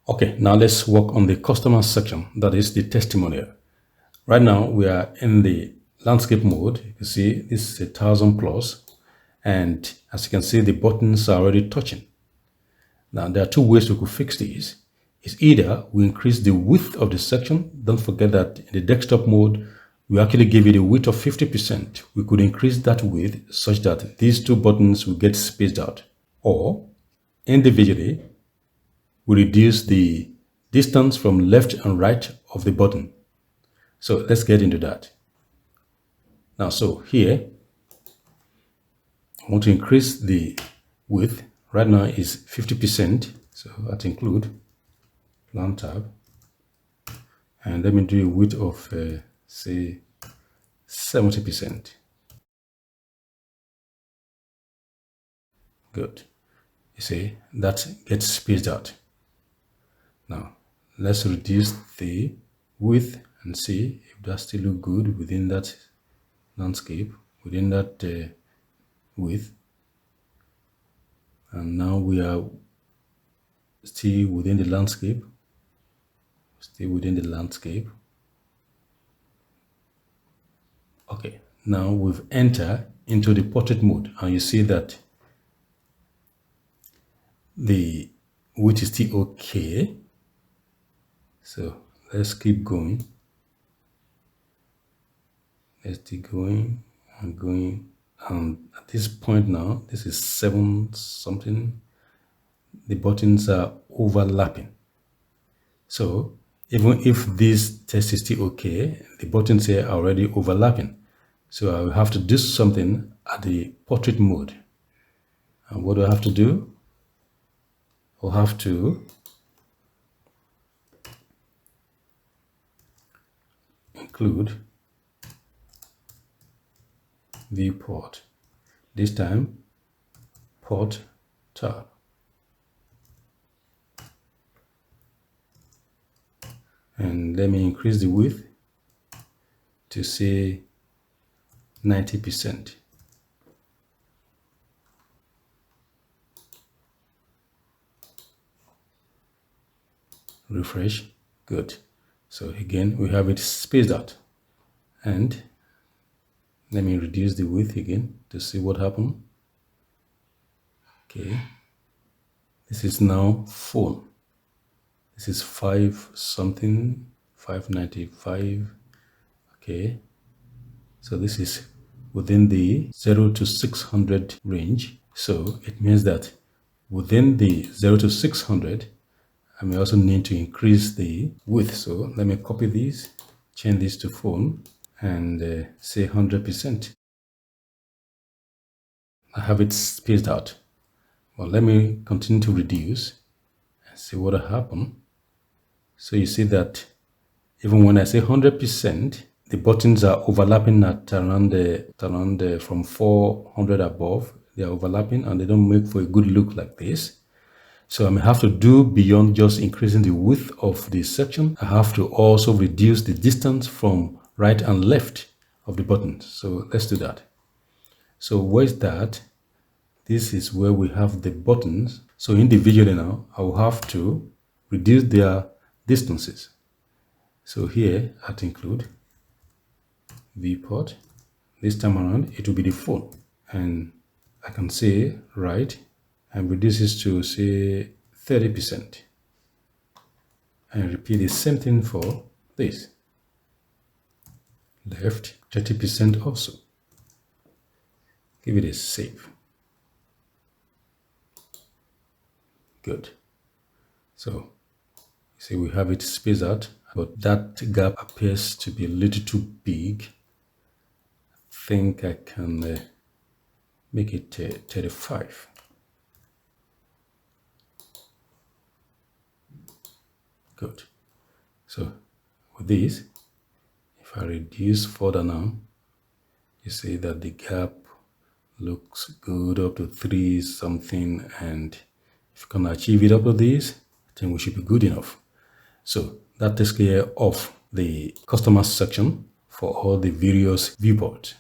Okay, now let's work on the customer section, that is the testimonial. Right now we are in the landscape mode. You can see this is 1,000 plus, and as you can see, the buttons are already touching. Now there are two ways we could fix this. It's either we increase the width of the section. Don't forget that in the desktop mode, we actually give it a width of 50%. We could increase that width such that these two buttons will get spaced out. Or individually, we reduce the distance from left and right of the button. So let's get into that. Now, so here, I want to increase the width. Right now is 50%. So that include plan tab. And let me do a width of, say, 70%. Good. You see, that gets spaced out. Now, let's reduce the width and see if that still look good within that landscape, within that width. And now we are still within the landscape. Still within the landscape. Okay, now we've entered into the portrait mode, and you see that the width is still okay. So let's keep going. Let's keep going and going. And at this point now, this is 7 something. The buttons are overlapping. So even if this test is still okay, the buttons here are already overlapping. So I will have to do something at the portrait mode. And what do I have to do? I'll have to include viewport. This time, port tab. And let me increase the width to say 90%. Refresh. Good. So again, we have it spaced out. And let me reduce the width again to see what happened. Okay. This is now full. This is 5 something, 595. Okay. So this is within the 0 to 600 range. So it means that within the 0 to 600, I may also need to increase the width. So let me copy this, change this to phone, and say 100%. I have it spaced out. Well, let me continue to reduce and see what will happen. So you see that even when I say 100%, the buttons are overlapping at around from 400 above. They are overlapping and they don't make for a good look like this. So I may have to do beyond just increasing the width of the section. I have to also reduce the distance from right and left of the buttons. So let's do that. So where is that? This is where we have the buttons. So individually now, I will have to reduce their distances. So here I'd include viewport. This time around, it will be the phone. And I can say right and reduce this to say 30%. And repeat the same thing for this. Left 30% also. Give it a save. Good. So see, we have it spaced out, but that gap appears to be a little too big. I think I can make it 35. Good. So with this, if I reduce further now, you see that the gap looks good up to 3 something, and if you can achieve it up to this, I think we should be good enough. So that takes care of the customer section for all the various viewports.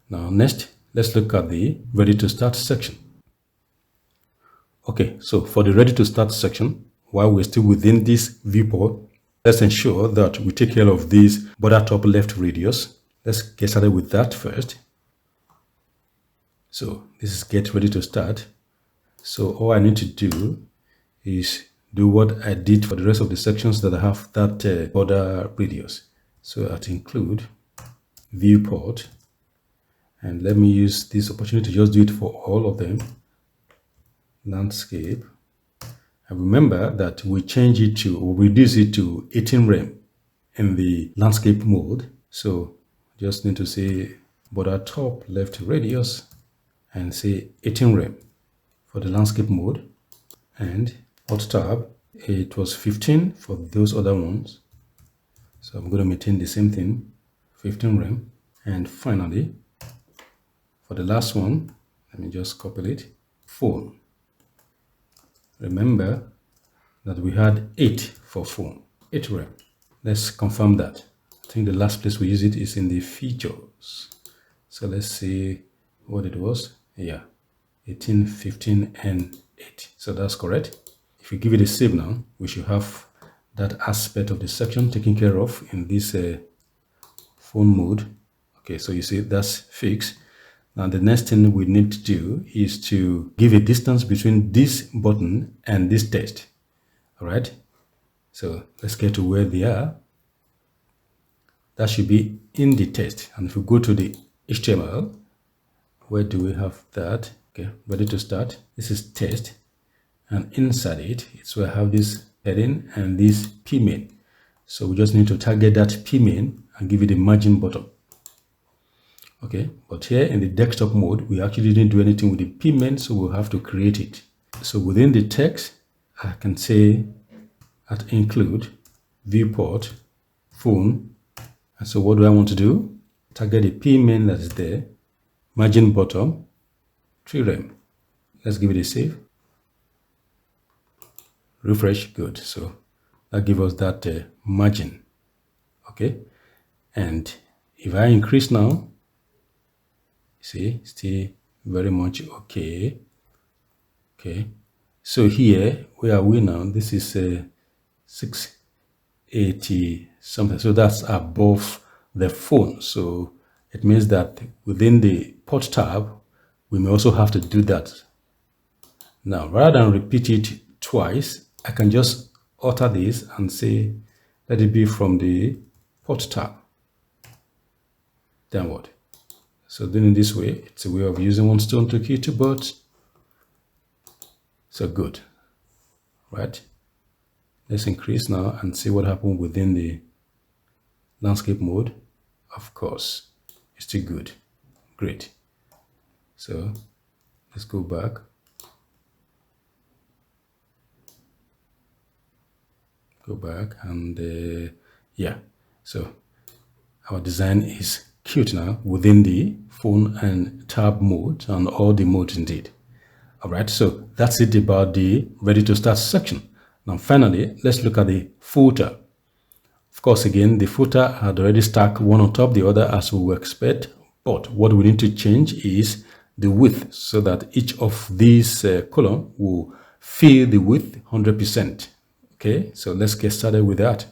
Now next, let's look at the ready to start section. Okay, so for the ready to start section, while we're still within this viewport, let's ensure that we take care of this border top left radius. Let's get started with that first. So this is get ready to start. So all I need to do is do what I did for the rest of the sections that I have that border radius. So I'd include viewport, and let me use this opportunity to just do it for all of them. Landscape. And remember that we change it to, or reduce it to 18 rem in the landscape mode. So just need to say border top left radius and say 18 rem for the landscape mode. And port tab, it was 15 for those other ones. So I'm going to maintain the same thing, 15 rem. And finally, for the last one, let me just copy it, phone. Remember that we had 8 for phone, 8 rem. Let's confirm that. I think the last place we use it is in the features. So let's see what it was. Yeah, 18, 15, and 8. So that's correct. If you give it a save now, we should have that aspect of the section taken care of in this phone mode. Okay, so you see that's fixed. Now the next thing we need to do is to give a distance between this button and this text. All right, so let's get to where they are. That should be in the text. And if we go to the HTML, where do we have that? Okay, ready to start. This is text, and inside it, it's where I have this heading and this p main. So we just need to target that p main and give it a margin bottom. Okay, but here in the desktop mode, we actually didn't do anything with the p main, so we'll have to create it. So within the text, I can say at include viewport phone. And so what do I want to do? Target the p main that is there, margin bottom, 3 rem. Let's give it a save. Refresh, good. So that gives us that margin. Okay, and if I increase now, see, still very much okay. Okay, so here, where are we now? This is 680 something. So that's above the phone. So it means that within the port tab, we may also have to do that. Now, rather than repeat it twice, I can just alter this and say, let it be from the port tab downward. So doing it this way, it's a way of using one stone to kill two birds. So good, right? Let's increase now and see what happened within the landscape mode. Of course, it's still good. Great. So let's go back. Go back and yeah, so our design is cute now within the phone and tab mode and all the modes indeed. All right, so that's it about the ready to start section. Now finally, let's look at the footer. Of course, again, the footer had already stacked one on top the other as we would expect, but what we need to change is the width so that each of these column will fill the width 100%. Okay, so let's get started with that.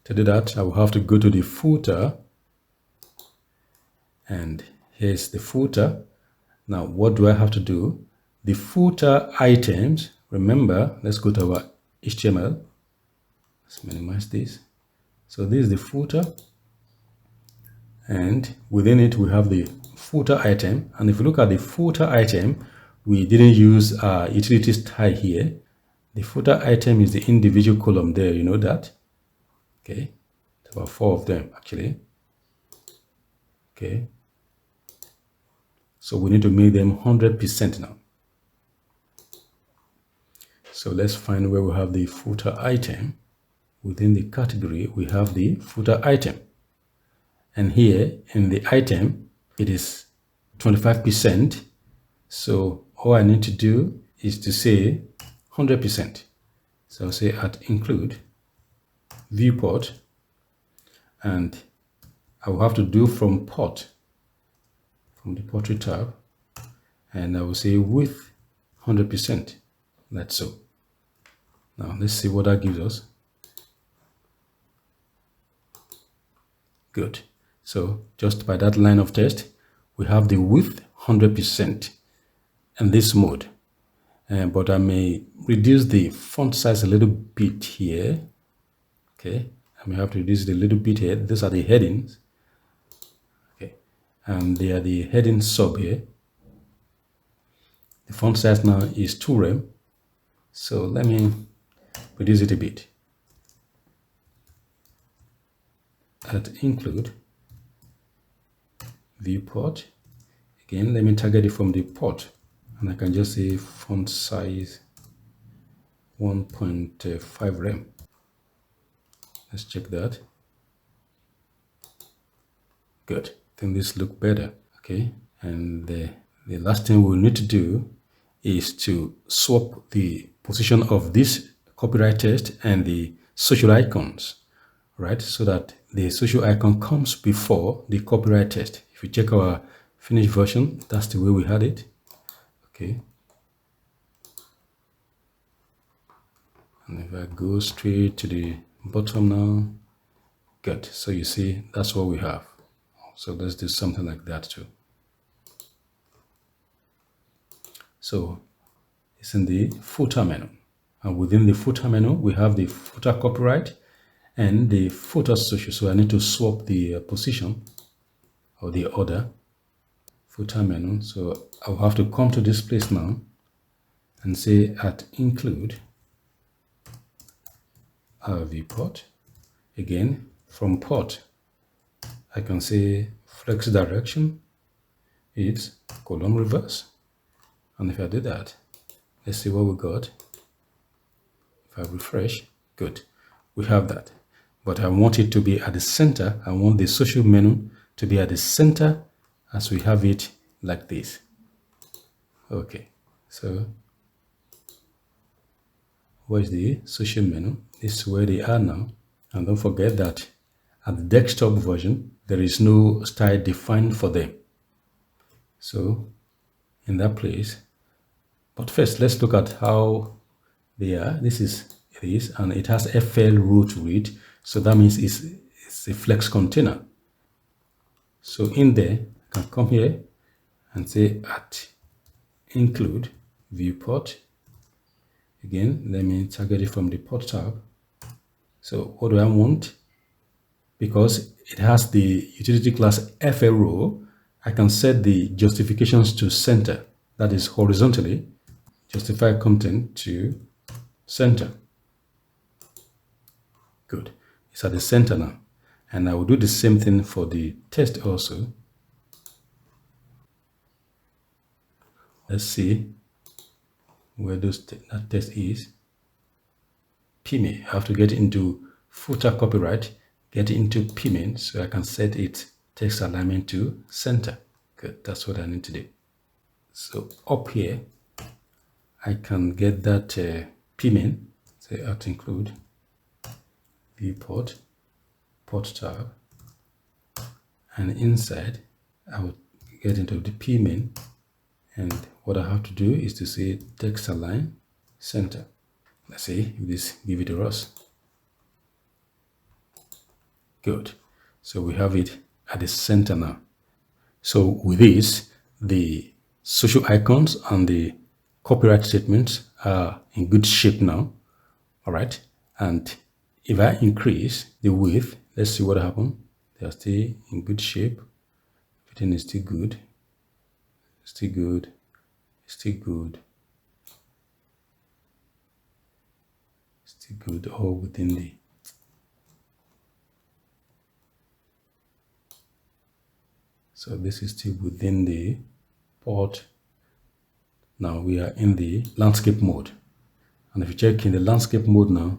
To do that, I will have to go to the footer, and here's the footer. Now, what do I have to do? The footer items, remember, let's go to our HTML. Let's minimize this. So this is the footer, and within it we have the footer item. And if you look at the footer item, we didn't use utility style here. The footer item is the individual column there, you know that? Okay, it's about 4 of them actually. Okay, so we need to make them 100% now. So let's find where we have the footer item. Within the category, we have the footer item. And here in the item, it is 25%. So all I need to do is to say 100%. So I'll say at include viewport, and I will have to do from port, from the portrait tab, and I will say with 100%. like so. Now let's see what that gives us. Good. So just by that line of test, we have the width 100% in this mode. But I may reduce the font size a little bit here. Okay, I may have to reduce it a little bit here. These are the headings. Okay, and they are the heading sub here. The font size now is 2 rem. So let me reduce it a bit. At include viewport. Again, let me target it from the port, and I can just say font size 1.5 rem. Let's check that. Good. I think this looks better. Okay, and the last thing we'll need to do is to swap the position of this copyright text and the social icons, right? So that the social icon comes before the copyright text. If you check our finished version, that's the way we had it. Okay. And if I go straight to the bottom now, good. So you see, that's what we have. So let's do something like that too. So it's in the footer menu. And within the footer menu, we have the footer copyright and the footer social. So I need to swap the position or the order. Footer menu. So I'll have to come to this place now and say at include our viewport. Again, from port, I can say flex direction, it's column reverse. And if I do that, let's see what we got. If I refresh, good, we have that. But I want it to be at the center. I want the social menu to be at the center as we have it like this. Okay, so where's the social menu? This is where they are now. And don't forget that at the desktop version, there is no style defined for them. So in that place, but first let's look at how they are. This is this, and it has FL rule to it. So that means it's a flex container. So in there, I can come here and say at include viewport. Again, let me target it from the port tab. So what do I want? Because it has the utility class FL row, I can set the justifications to center. That is horizontally. Justify content to center. Good. It's at the center now. And I will do the same thing for the text also. Let's see where that text is. PME. I have to get into footer copyright, get into PME so I can set its text alignment to center. Good. That's what I need to do. So up here, I can get that PME. Say at include viewport, port tab, and inside I would get into the PME, and what I have to do is to say text align center. Let's see if this give it to us. Good. So we have it at the center now. So with this, the social icons and the copyright statements are in good shape now. All right. And if I increase the width, let's see what happens. They are still in good shape. Everything is still good. Still good. Still good. Still good. All within the. So this is still within the port. Now we are in the landscape mode. And if you check in the landscape mode now,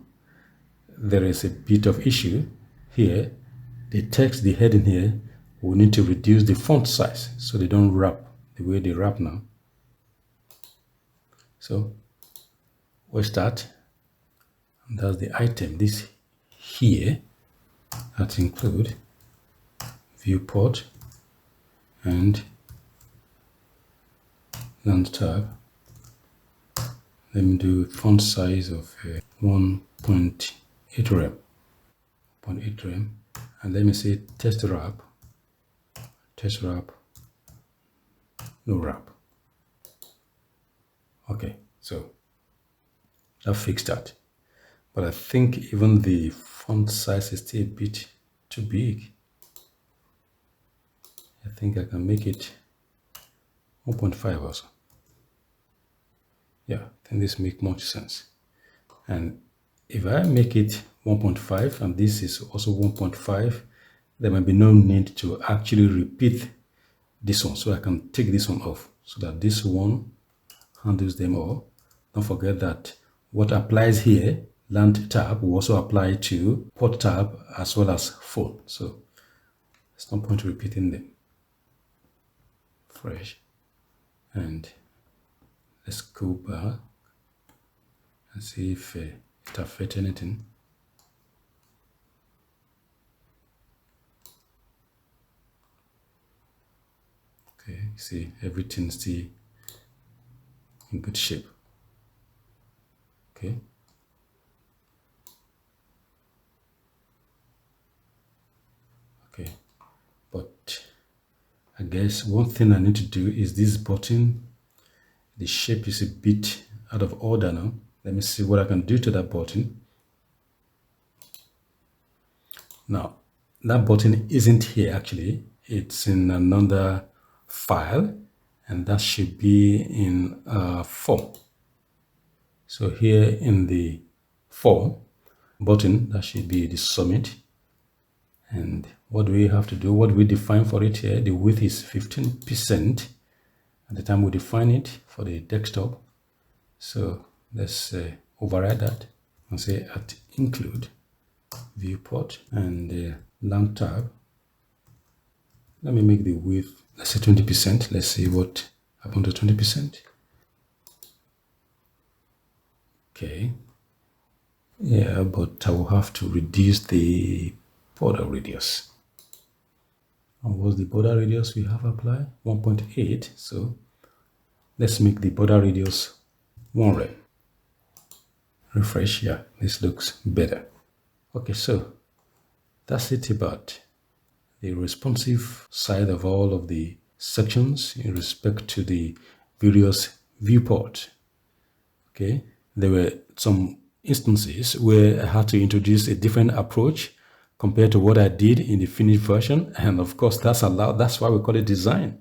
there is a bit of issue here. The text, the heading here, we need to reduce the font size so they don't wrap the way they wrap now. So we'll start. And that's the item. This here, that include viewport and land tab. Let me do font size of 1.8 rem. 0.8 rem. And let me say test wrap, no wrap. Okay, so that fixed that. But I think even the font size is still a bit too big. I think I can make it 1.5 also. Yeah, I think this makes much sense. And if I make it 1.5 and this is also 1.5, there might be no need to actually repeat this one. So I can take this one off so that this one handles them all. Don't forget that what applies here, land tab, will also apply to port tab as well as phone. So there's no point repeating them. Fresh. And let's go back and see if it affects anything. Okay, see everything's still in good shape. Okay. Okay, but I guess one thing I need to do is this button. The shape is a bit out of order now. Let me see what I can do to that button. Now, that button isn't here actually. It's in another file, and that should be in form. So here in the form button, that should be the summit. And what do we have to do? What do we define for it here? The width is 15% at the time we define it for the desktop. So let's override that and say at include viewport and lang tab. Let me make the width, let's say 20%. Let's see what happened to 20%. Okay. Yeah, but I will have to reduce the border radius. And what's the border radius we have applied? 1.8. So let's make the border radius 1 rem. Refresh. Yeah, this looks better. Okay, so that's it about the responsive side of all of the sections in respect to the various viewports. Okay, there were some instances where I had to introduce a different approach compared to what I did in the finished version, and of course that's allowed. That's why we call it design.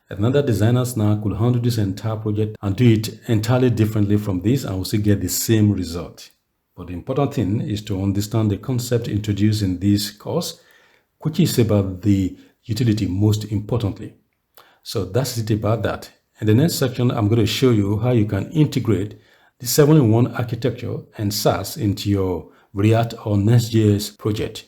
Another designers now could handle this entire project and do it entirely differently from this and also get the same result. But the important thing is to understand the concept introduced in this course, which is about the utility most importantly. So that's it about that. In the next section, I'm going to show you how you can integrate the 7-in-1 architecture and SaaS into your React or Next.js project.